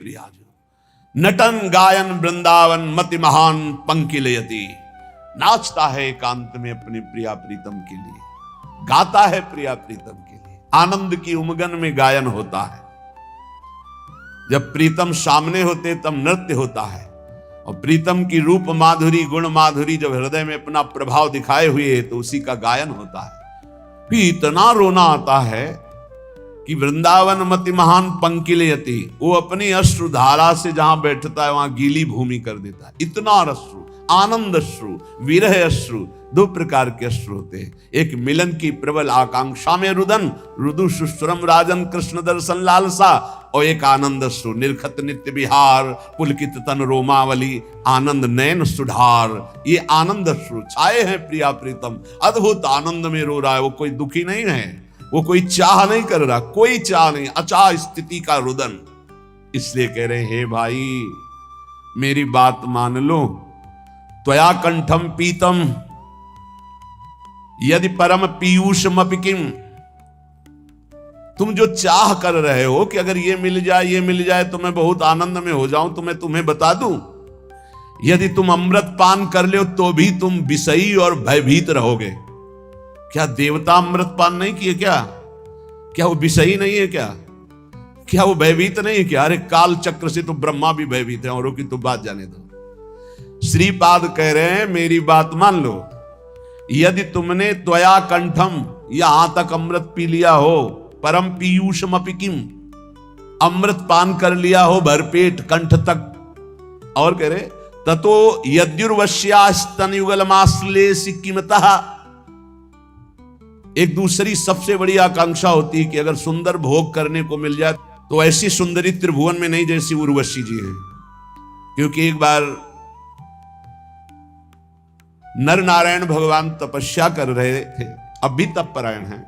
प्रियाजो नटन गायन वृंदावन मति महान पंकिलयति, नाचता है एकांत में अपने प्रिया प्रीतम के लिए, गाता है प्रिया प्रीतम के लिए। आनंद की उमगन में गायन होता है। जब प्रीतम सामने होते तब नृत्य होता है, और प्रीतम की रूप माधुरी गुण माधुरी जब हृदय में अपना प्रभाव दिखाए हुए तो उसी का गायन होता है। फिर इतना रोना आता है कि वृंदावन मति महान पंकिलयति, वो अपनी अश्रुधारा से जहां बैठता है वहां गीली भूमि कर देता है। इतना अश्रु, आनंद अश्रु, विरह अश्रु, दो प्रकार के अश्रु होते हैं। एक मिलन की प्रबल आकांक्षा में रुदन, रुदु सुश्रम राजन कृष्ण दर्शन लालसा, और एक आनंद अश्रु, निर्खत नित्य विहार पुलकित तन रोमावली, आनंद नयन सुधार। ये आनंद अश्रु छाए हैं प्रिया प्रीतम, अद्भुत आनंद में रो रहा है। वो कोई दुखी नहीं है, वो कोई चाह नहीं कर रहा, कोई चाह नहीं, अचाह स्थिति का रुदन। इसलिए कह रहे हे भाई मेरी बात मान लो, त्वया कंठम पीतम यदि परम पीयूषमपि किम। तुम जो चाह कर रहे हो कि अगर ये मिल जाए तो मैं बहुत आनंद में हो जाऊं, तो मैं तुम्हें बता दूं, यदि तुम अमृत पान कर लो तो भी तुम विषयी और भयभीत रहोगे। क्या देवता अमृत पान नहीं किए क्या वो विषयी नहीं है क्या वो भयभीत नहीं है क्या? अरे काल चक्र से तो ब्रह्मा भी भयभीत है, औरों की तो बात जाने दो। श्रीपाद कह रहे हैं मेरी बात मान लो, यदि तुमने त्वया कंठम यहां तक अमृत पी लिया हो, परम पीयूषमपि किम, अमृत पान कर लिया हो भरपेट कंठ तक, और कह रहे ततो यद्युर्वश्यास्तनयुगलमाश्लेषि किमतः। एक दूसरी सबसे बड़ी आकांक्षा होती है कि अगर सुंदर भोग करने को मिल जाए तो ऐसी सुंदरी त्रिभुवन में नहीं जैसी उर्वशी जी हैं। क्योंकि एक बार नर नारायण भगवान तपस्या कर रहे थे, अब भी तपपरायण हैं,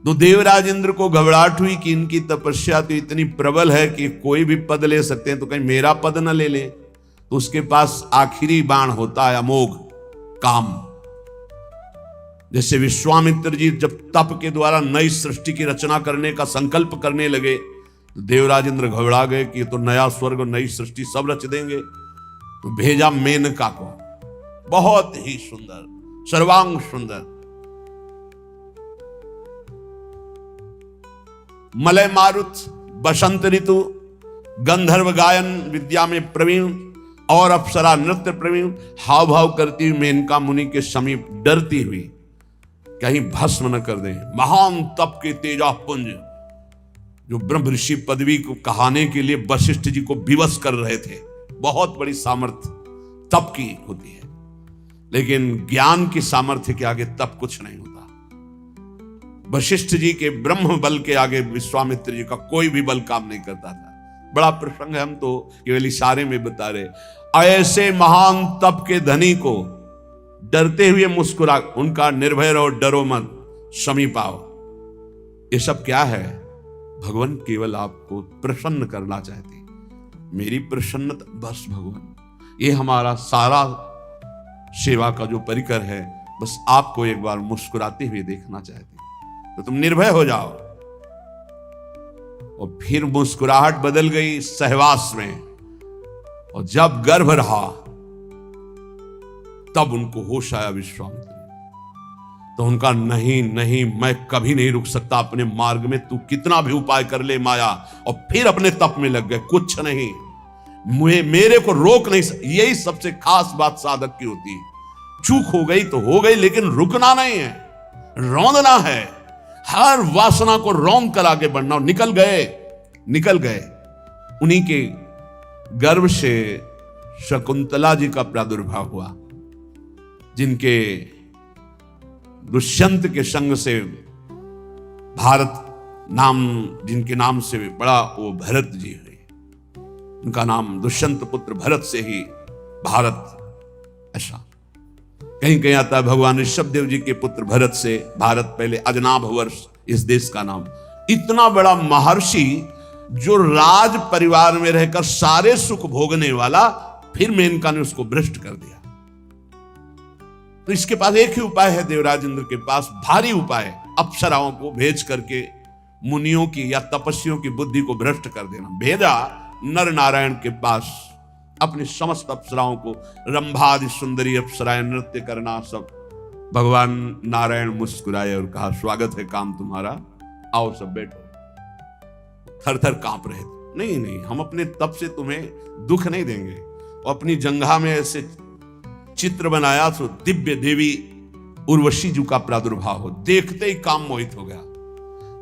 तो देवराज इंद्र को घबराहट हुई कि इनकी तपस्या तो इतनी प्रबल है कि कोई भी पद ले सकते हैं, तो कहीं मेरा पद न ले ले। तो उसके पास आखिरी बाण होता है अमोघ काम। जैसे विश्वामित्र जी जब तप के द्वारा नई सृष्टि की रचना करने का संकल्प करने लगे तो देवराज इंद्र घबरा गए कि ये तो नया स्वर्ग नई सृष्टि सब रच देंगे। तो भेजा मेनका को, बहुत ही सुंदर, सर्वांग सुंदर, मलय मारुत, बसंत ऋतु, गंधर्व गायन विद्या में प्रवीण और अप्सरा नृत्य प्रवीण, हाव भाव करती हुई मेनका मुनि के समीप डरती हुई कहीं भस्म न कर दें। महान तप के तेजा पुंज जो ब्रह्म ऋषि पदवी को कहाने के लिए वशिष्ठ जी को विवश कर रहे थे, बहुत बड़ी सामर्थ्य तप की होती है, लेकिन ज्ञान की सामर्थ्य के आगे तप कुछ नहीं होता। वशिष्ठ जी के ब्रह्म बल के आगे विश्वामित्र जी का कोई भी बल काम नहीं करता था। बड़ा प्रसंग है, हम तो केवल इशारे में बता रहे। ऐसे महान तप के धनी को डरते हुए मुस्कुरा, उनका निर्भय रहो डरो मत समीप आओ। ये सब क्या है? भगवान केवल आपको प्रसन्न करना चाहते हैं। मेरी प्रसन्नता बस भगवान, ये हमारा सारा सेवा का जो परिकर है, बस आपको एक बार मुस्कुराते हुए देखना चाहते हैं, तो तुम निर्भय हो जाओ। और फिर मुस्कुराहट बदल गई सहवास में, और जब गर्भ रहा तब उनको होश आया विश्वामित्र। तो उनका नहीं नहीं मैं कभी नहीं रुक सकता अपने मार्ग में, तू कितना भी उपाय कर ले माया। और फिर अपने तप में लग गए, कुछ नहीं मेरे को रोक नहीं सकता। यही सबसे खास बात साधक की होती है। चूक हो गई तो हो गई, लेकिन रुकना नहीं है, रौंदना है, हर वासना को रौंद कर आगे बढ़ना। निकल गए। उन्हीं के गर्भ से शकुंतला जी का प्रादुर्भाव हुआ, जिनके दुष्यंत के संग से भारत नाम, जिनके नाम से बड़ा वो भरत जी हुए। उनका नाम दुष्यंत पुत्र भरत से ही भारत, ऐसा कहीं आता है। भगवान ऋषभदेव जी के पुत्र भरत से भारत, पहले अजनाभ वर्ष इस देश का नाम। इतना बड़ा महर्षि जो राज परिवार में रहकर सारे सुख भोगने वाला, फिर मेनका ने उसको भ्रष्ट कर दिया। तो इसके पास एक ही उपाय है, देवराज इंद्र के पास भारी उपाय, अप्सराओं को भेज करके मुनियों की या तपस्वियों की बुद्धि को भ्रष्ट कर देना। भेजा नर नारायण के पास अपनी समस्त अप्सराओं को, रंभादि सुंदरी अप्सराएं नृत्य करना सब। भगवान नारायण मुस्कुराए और कहा, स्वागत है काम तुम्हारा, आओ सब बैठो। थर थर कांप रहे थे। नहीं नहीं, हम अपने तप से तुम्हें दुख नहीं देंगे। और अपनी जंघा में ऐसे चित्र बनाया तो दिव्य देवी उर्वशी जी का प्रादुर्भाव हो। देखते ही काम मोहित हो गया।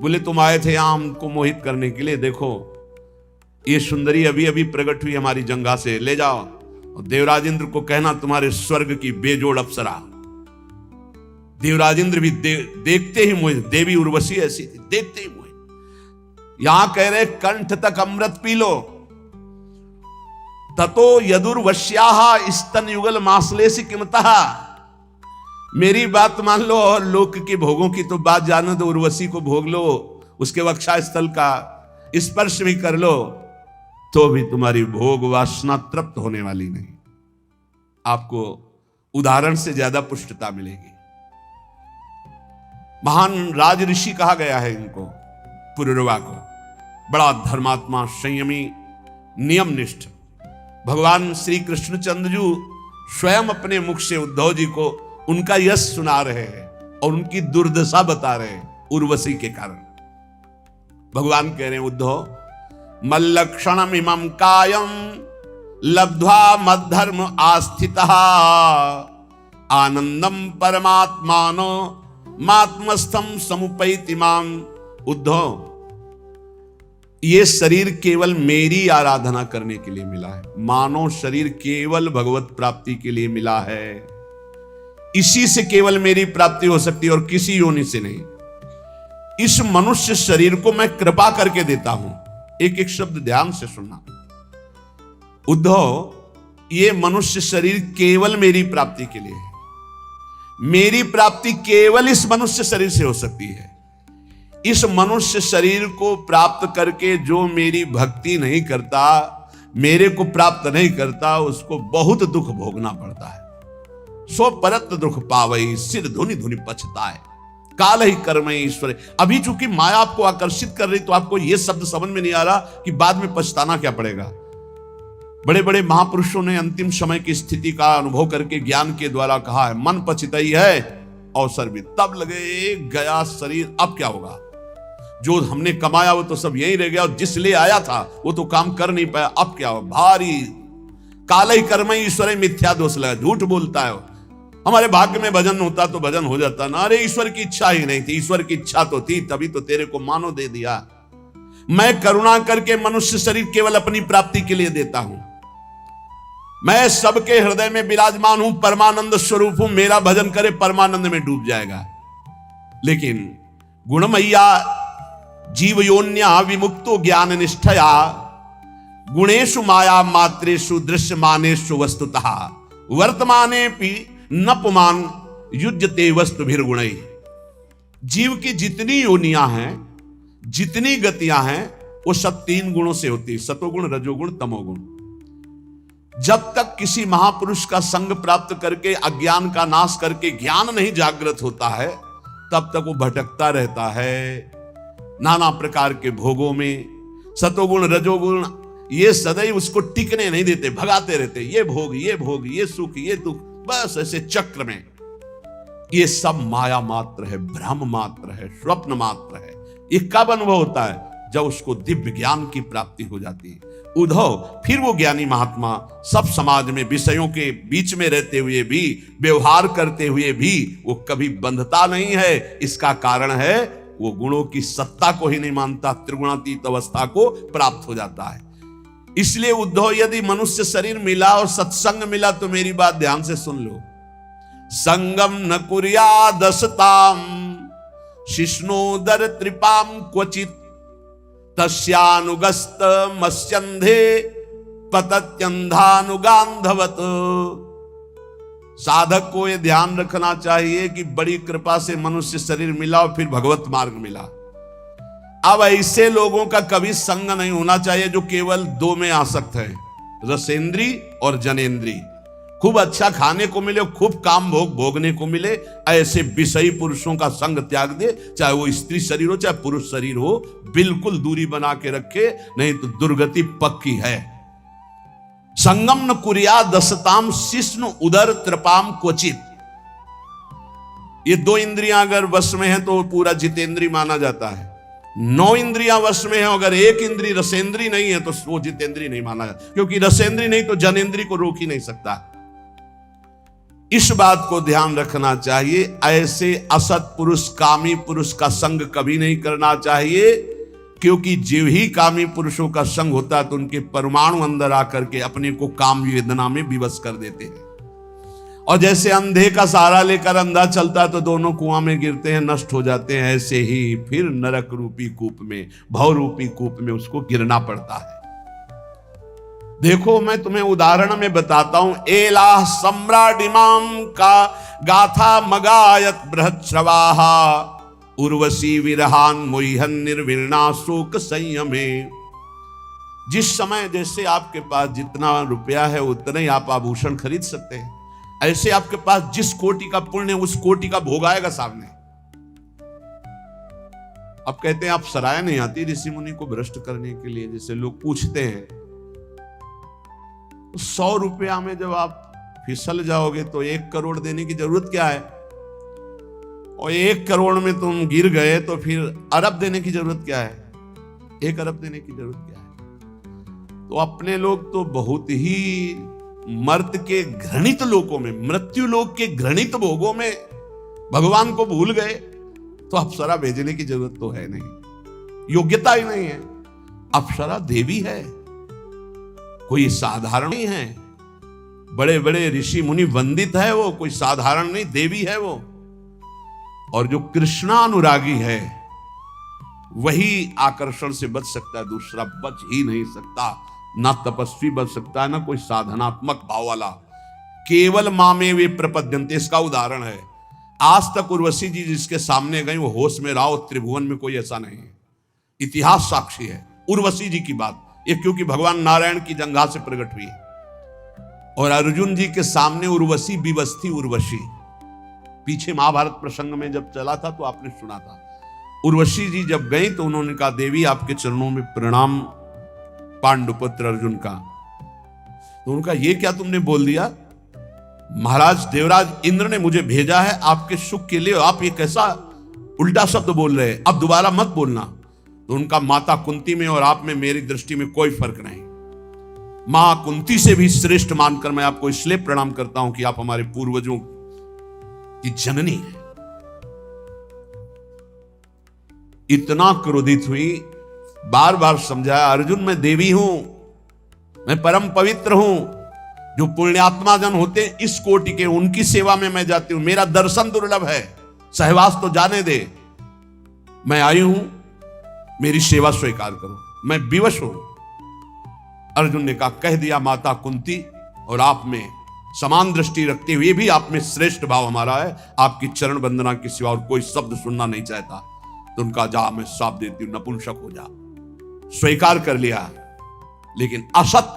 बोले, तुम आए थे यहां हमको मोहित करने के लिए, देखो ये सुंदरी अभी अभी प्रकट हुई हमारी जंघा से, ले जाओ और देवराजेंद्र को कहना तुम्हारे स्वर्ग की बेजोड़ अप्सरा। देवराजेंद्र भी देखते ही मोहित, देवी उर्वशी ऐसी थी, देखते ही मोहित। यहां कह रहे कंठ तक अमृत पी लो। ततो यदुर्वश्याः स्तन युगल मासलेसी किमतः। मेरी बात मान लो और लोक के भोगों की तो बात जानो, तो उर्वशी को भोग लो, उसके वक्षा स्थल का स्पर्श भी कर लो, तो भी तुम्हारी भोग वासना तृप्त होने वाली नहीं। आपको उदाहरण से ज्यादा पुष्टता मिलेगी। महान राज ऋषि कहा गया है इनको, पुरुरवा को। बड़ा धर्मात्मा, संयमी, नियमनिष्ठ। भगवान श्री कृष्णचंद्र जी स्वयं अपने मुख से उद्धव जी को उनका यश सुना रहे हैं और उनकी दुर्दशा बता रहे हैं उर्वशी के कारण। भगवान कह रहे हैं, उद्धव मल्लक्षणम इमं कायम लब्ध्वा मद्धर्म आस्थितः आनंदम परमात्मानो मात्मस्थम समुपैति माम। उद्धव, ये शरीर केवल मेरी आराधना करने के लिए मिला है। मानव शरीर केवल भगवत प्राप्ति के लिए मिला है। इसी से केवल मेरी प्राप्ति हो सकती है और किसी योनि से नहीं। इस मनुष्य शरीर को मैं कृपा करके देता हूं। एक एक शब्द ध्यान से सुनना। उद्धव, ये मनुष्य शरीर केवल मेरी प्राप्ति के लिए है। मेरी प्राप्ति केवल इस मनुष्य शरीर से हो सकती है। इस मनुष्य शरीर को प्राप्त करके जो मेरी भक्ति नहीं करता, मेरे को प्राप्त नहीं करता, उसको बहुत दुख भोगना पड़ता है। सो परत दुख पावई सिर धुनि धुनि पछताए काल ही कर्म ईश्वर। अभी चूंकि माया आपको आकर्षित कर रही तो आपको यह शब्द समझ में नहीं आ रहा कि बाद में पछताना क्या पड़ेगा। बड़े बड़े महापुरुषों ने अंतिम समय की स्थिति का अनुभव करके ज्ञान के द्वारा कहा है, मन पछताई है अवसर भी तब लगे गया शरीर, अब क्या होगा। जो हमने कमाया वो तो सब यही रह गया और जिस ले आया था वो तो काम कर नहीं पाया, अब क्या हो। भारी काल ही कर्म ईश्वर मिथ्या दोष लगा, झूठ बोलता है। हमारे भाग्य में भजन होता तो भजन हो जाता ना। अरे ईश्वर की इच्छा ही नहीं थी, ईश्वर की इच्छा तो थी, तभी तो तेरे को मानो दे दिया। मैं करुणा करके मनुष्य शरीर केवल अपनी प्राप्ति के लिए देता हूं। मैं सबके हृदय में विराजमान हूं, परमानंद स्वरूप हूं। मेरा भजन करे परमानंद में डूब जाएगा। लेकिन गुणमय्या जीव योन्या विमुक्तो ज्ञान निष्ठया गुणेशु माया मात्रेषु दृश्यमानेषु वस्तुतः वर्तमाने पि नपुमान युज्यते वस्तु भीर्गुणै। जीव की जितनी योनियां हैं, जितनी गतियां हैं, वो सब तीन गुणों से होती है, सतोगुण, रजोगुण, तमोगुण। जब तक किसी महापुरुष का संग प्राप्त करके अज्ञान का नाश करके ज्ञान नहीं जागृत होता है, तब तक वो भटकता रहता है नाना प्रकार के भोगों में। सतोगुण, रजोगुण ये सदैव उसको टिकने नहीं देते, भगाते रहते। ये भोग, ये भोग, ये सुख, ये दुख, बस ऐसे चक्र में। ये सब माया मात्र है, भ्रम मात्र है, स्वप्न मात्र है। ये कब अनुभव होता है? जब उसको दिव्य ज्ञान की प्राप्ति हो जाती है। उद्धव, फिर वो ज्ञानी महात्मा सब समाज में विषयों के बीच में रहते हुए भी, व्यवहार करते हुए भी वो कभी बंधता नहीं है। इसका कारण है वो गुणों की सत्ता को ही नहीं मानता, त्रिगुणातीत अवस्था को प्राप्त हो जाता है। इसलिए उद्धव, यदि मनुष्य शरीर मिला और सत्संग मिला तो मेरी बात ध्यान से सुन लो। संगम न कुर्यादसताम शिष्णोदर त्रिपाम क्वचित तस्यानुगस्त मस्यंधे पतत्यंधानुगांधवत। साधक को यह ध्यान रखना चाहिए कि बड़ी कृपा से मनुष्य शरीर मिला और फिर भगवत मार्ग मिला। अब ऐसे लोगों का कभी संग नहीं होना चाहिए जो केवल दो में आसक्त है, रसेंद्री और जनेंद्री। खूब अच्छा खाने को मिले, खूब काम भोग भोगने को मिले, ऐसे विषयी पुरुषों का संग त्याग दे, चाहे वो स्त्री शरीर हो चाहे पुरुष शरीर हो, बिल्कुल दूरी बना के रखे, नहीं तो दुर्गति पक्की है। संगम न कुरिया दसताम शिष्ण उदर त्रिपाम क्वचित। ये 2 इंद्रियां अगर वश में है तो पूरा जितेंद्रीय माना जाता है। 9 इंद्रियां वश में है, अगर एक इंद्री रसेंद्री नहीं है तो वो जितेंद्रीय नहीं माना जाता, क्योंकि रसेंद्री नहीं तो जनेंद्री को रोक ही नहीं सकता। इस बात को ध्यान रखना चाहिए। ऐसे असत पुरुष, कामी पुरुष का संग कभी नहीं करना चाहिए, क्योंकि जीव ही कामी पुरुषों का संग होता है तो उनके परमाणु अंदर आकर के अपने को काम वेदना में विवश कर देते हैं। और जैसे अंधे का सहारा लेकर अंधा चलता है तो दोनों कुआं में गिरते हैं, नष्ट हो जाते हैं, ऐसे ही फिर नरक रूपी कूप में, भव रूपी कूप में उसको गिरना पड़ता है। देखो, मैं तुम्हें उदाहरण में बताता हूं। एला सम्राट इमाम का गाथा मगायत बृहच्छ्रवाहा उर्वशी विरहान मोहन निर्विणा शोक संयमे। जिस समय जैसे आपके पास जितना रुपया है उतने ही आप आभूषण खरीद सकते हैं, ऐसे आपके पास जिस कोटि का पुण्य उस कोटि का भोग आएगा सामने। अब कहते हैं आप सराय नहीं आती ऋषि मुनि को भ्रष्ट करने के लिए, जैसे लोग पूछते हैं 100 रुपया में जब आप फिसल जाओगे तो 1 करोड़ देने की जरूरत क्या है, और 1 करोड़ में तुम गिर गए तो फिर अरब देने की जरूरत क्या है, 1 अरब देने की जरूरत क्या है। तो अपने लोग तो बहुत ही मर्त के घृणित लोकों में, मृत्यु लोक के घृणित भोगों में भगवान को भूल गए, तो अप्सरा भेजने की जरूरत तो है नहीं, योग्यता ही नहीं है। अप्सरा देवी है, कोई साधारण नहीं है। बड़े बड़े ऋषि मुनि वंदित है वो, कोई साधारण नहीं, देवी है वो। और जो कृष्णानुरागी है वही आकर्षण से बच सकता है, दूसरा बच ही नहीं सकता। ना तपस्वी बच सकता है, ना कोई साधनात्मक भाव वाला। केवल मामे वे प्रपद्यन्ते, इसका उदाहरण है। आज तक उर्वशी जी जिसके सामने गई वो होश में रहा, त्रिभुवन में कोई ऐसा नहीं है। इतिहास साक्षी है उर्वशी जी की बात, ये क्योंकि भगवान नारायण की जंघा से प्रकट हुई। और अर्जुन जी के सामने उर्वशी विवश थी। उर्वशी पीछे महाभारत प्रसंग में जब चला था तो आपने सुना था। उर्वशी जी जब गई तो उन्होंने कहा, देवी आपके चरणों में प्रणाम पांडुपुत्र अर्जुन का। तो उनका ये क्या तुमने बोल दिया, महाराज देवराज इंद्र ने मुझे भेजा है आपके सुख के लिए, आप ये कैसा उल्टा शब्द बोल रहे हैं, अब दोबारा मत बोलना। तो उनका माता कुंती में और आप में मेरी दृष्टि में कोई फर्क नहीं। मां कुंती से भी श्रेष्ठ मानकर मैं आपको इसलिए प्रणाम करता हूं कि आप हमारे पूर्वजों की जननी है। इतना क्रोधित हुई, बार बार समझाया, अर्जुन मैं देवी हूं, मैं परम पवित्र हूं। जो पुण्यात्मा जन होते हैं इस कोटि के, उनकी सेवा में मैं जाती हूं, मेरा दर्शन दुर्लभ है, सहवास तो जाने दे। मैं आई हूं, मेरी सेवा स्वीकार करो, मैं विवश हूं। अर्जुन ने कहा, कह दिया माता कुंती, और आप में समान दृष्टि रखते हुए भी आप में श्रेष्ठ भाव हमारा है, आपकी चरण वंदना के सिवा और कोई शब्द सुनना नहीं चाहता। तो उनका जा मैं साफ देती हूं, नपुंसक हो जा। स्वीकार कर लिया, लेकिन असत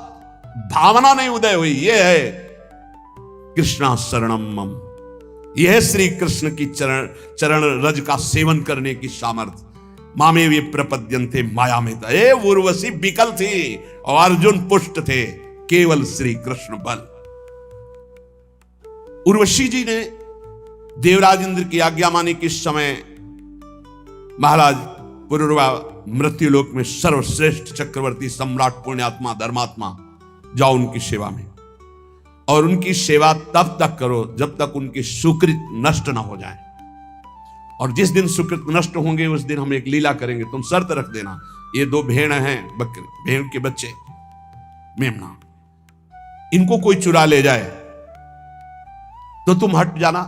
भावना नहीं उदय हुई। यह है कृष्णा शरणम मम, यह है श्री कृष्ण की चरण रज का सेवन करने की सामर्थ्य। मामे वे प्रपद्यन्ते माया में था। उर्वशी विकल थी और अर्जुन पुष्ट थे, केवल श्री कृष्ण बल। उर्वशी जी ने देवराज इंद्र की आज्ञा मानी कि इस समय महाराज पुरुरवा मृत्युलोक में सर्वश्रेष्ठ चक्रवर्ती सम्राट पुण्यात्मा धर्मात्मा, जाओ उनकी सेवा में, और उनकी सेवा तब तक करो जब तक उनकी सुकृत नष्ट ना हो जाए। और जिस दिन सुकृत नष्ट होंगे उस दिन हम एक लीला करेंगे, तुम शर्त रख देना। ये 2 भेड़ हैं, बकरी, भेड़ के बच्चे मेमना, इनको कोई चुरा ले जाए तो तुम हट जाना,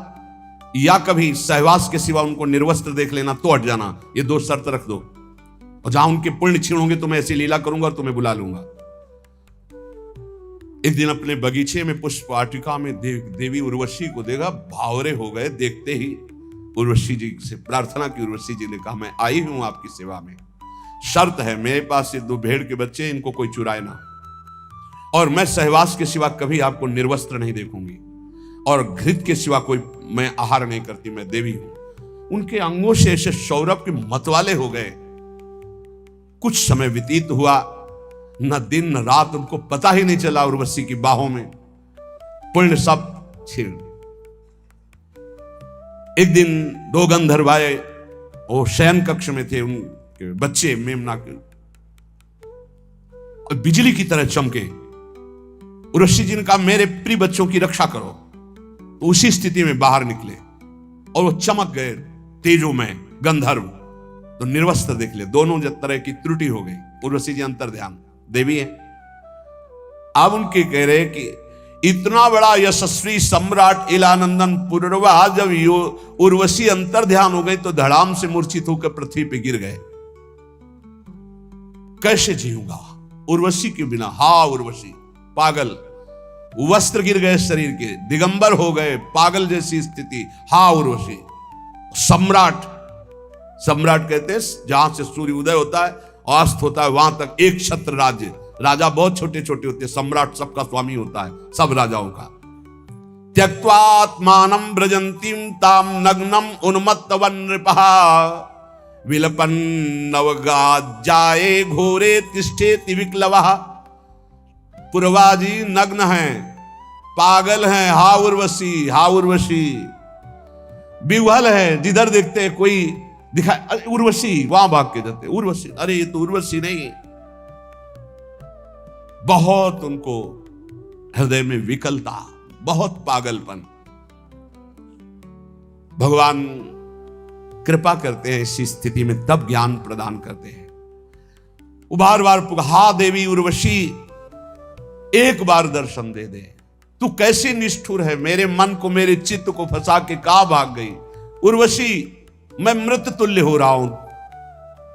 या कभी सहवास के सिवा उनको निर्वस्त्र देख लेना तो हट जाना। ये 2 शर्त रख दो, और जहां उनके पुण्य क्षीण होंगे तो मैं ऐसी लीला करूंगा और तुम्हें बुला लूंगा। एक दिन अपने बगीचे में पुष्प वाटिका में देवी उर्वशी को देखा, भावरे हो गए। देखते ही उर्वशी जी से प्रार्थना की। उर्वशी जी ने कहा, मैं आई हूं आपकी सेवा में, शर्त है मेरे पास ये 2 भेड़ के बच्चे, इनको कोई चुराए ना। और मैं सहवास के सिवा कभी आपको निर्वस्त्र नहीं देखूंगी, और घृत के सिवा कोई मैं आहार नहीं करती, मैं देवी हूं। उनके अंगों से ऐसे सौरभ के मतवाले हो गए। कुछ समय व्यतीत हुआ, न दिन न रात, उनको पता ही नहीं चला। उर्वशी की बाहों में पुण्य सब छीन। एक दिन दो गंधर्व आए, वो शयन कक्ष में थे, उनके बच्चे मेमना के बिजली की तरह चमके। उर्वशी जी ने कहा मेरे प्रिय बच्चों की रक्षा करो। तो उसी स्थिति में बाहर निकले और वो चमक गए तेजो में गंधर्व। तो निर्वस्त्र देख ले, दोनों तरह की त्रुटि हो गई। उर्वशी जी अंतर ध्यान देवी है। अब उनके कह रहे कि इतना बड़ा यशस्वी सम्राट इलानंदन पुरवा जब उर्वशी अंतर ध्यान हो गई तो धड़ाम से मूर्छित होकर पृथ्वी पे गिर गए। कैसे जीऊंगा उर्वशी के बिना? हा उर्वशी पागल, वस्त्र गिर गए शरीर के, दिगंबर हो गए, पागल जैसी स्थिति। हा उर्वशी। सम्राट, सम्राट कहते हैं जहां से सूर्य उदय होता है अस्त होता है वहां तक एक छत्र राज्य। राजा बहुत छोटे छोटे होते हैं, सम्राट सबका स्वामी होता है, सब राजाओं का। त्यक्त्वात्मानं व्रजन्तीं ताम नग्नम उन्मत्तवन नृपः विलपन नवगाज्जाये घोरे तिष्ठेति विक्लवः। पुरवाजी नग्न हैं, पागल हैं। हा उर्वशी, हा उर्वशी। विह्वल है, जिधर देखते हैं कोई दिखाए उर्वशी, वहां भाग के जाते उर्वशी। अरे ये तो उर्वशी नहीं। बहुत उनको हृदय में विकलता, बहुत पागलपन। भगवान कृपा करते हैं इसी स्थिति में, तब ज्ञान प्रदान करते हैं। वो बार बार हा देवी उर्वशी एक बार दर्शन दे दे। तू कैसी निष्ठुर है, मेरे मन को मेरे चित्त को फंसा के कहां भाग गई उर्वशी? मैं मृत तुल्य हो रहा हूं।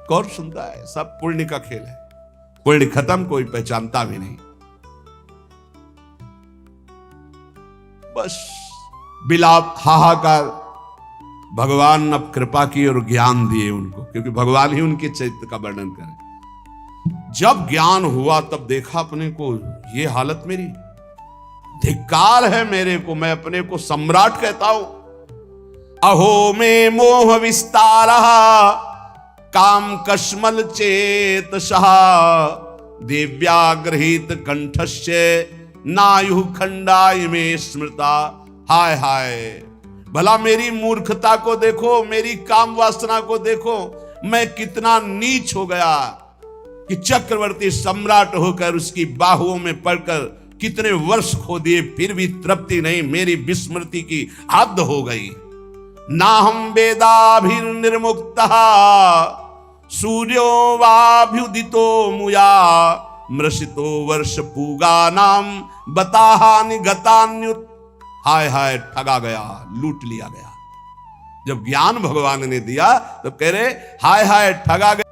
कौन सुनता है? सब पुण्य का खेल है। पुण्य खत्म, कोई पहचानता भी नहीं। बस बिलाप, हाहाकार। भगवान अब कृपा की और ज्ञान दिए उनको, क्योंकि भगवान ही उनके चरित्र का वर्णन करे। जब ज्ञान हुआ तब देखा अपने को, ये हालत मेरी, धिक्कार है मेरे को, मैं अपने को सम्राट कहता हूं। अहो में मोह विस्तारः काम कश्मल चेतसः दिव्याग्रहित कंठस्य नायु खंडाय में स्मृता। हाय हाय, भला मेरी मूर्खता को देखो, मेरी काम वासना को देखो, मैं कितना नीच हो गया कि चक्रवर्ती सम्राट होकर उसकी बाहुओं में पड़कर कितने वर्ष खो दिए, फिर भी तृप्ति नहीं। मेरी विस्मृति की हद हो गई। नाहं वेदाभिर्निर्मुक्तः सूर्यो वाभ्युदितो मुया मृषितो वर्ष पूगानां बताहानि गतान्युत। हाय हाय, ठगा गया, लूट लिया गया। जब ज्ञान भगवान ने दिया तब कह रहे हाय हाय ठगा गया।